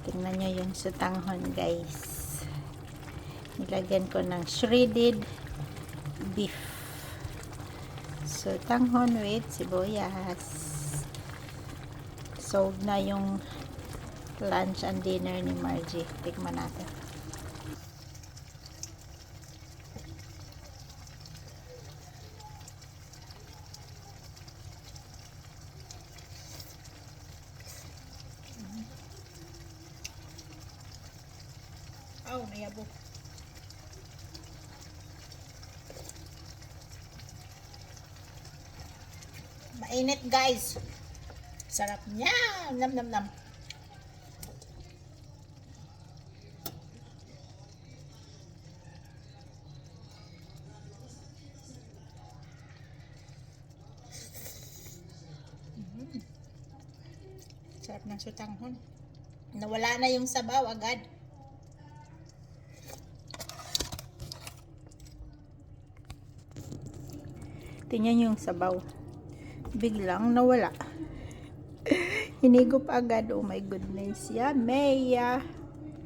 Tingnan nyo yung sutanghon, guys. Nilagyan ko ng shredded beef. Sutanghon with sibuyas. Sold na yung lunch and dinner ni Margie. Tikman natin. Oh, nayabok. Mainit, guys. Sarap niya. Nam nam nam. Sarap ng sutanghon. Nawala na yung sabaw agad. Tingnan yung sabaw. Biglang nawala. Hinigop agad. Oh my goodness. Yummy.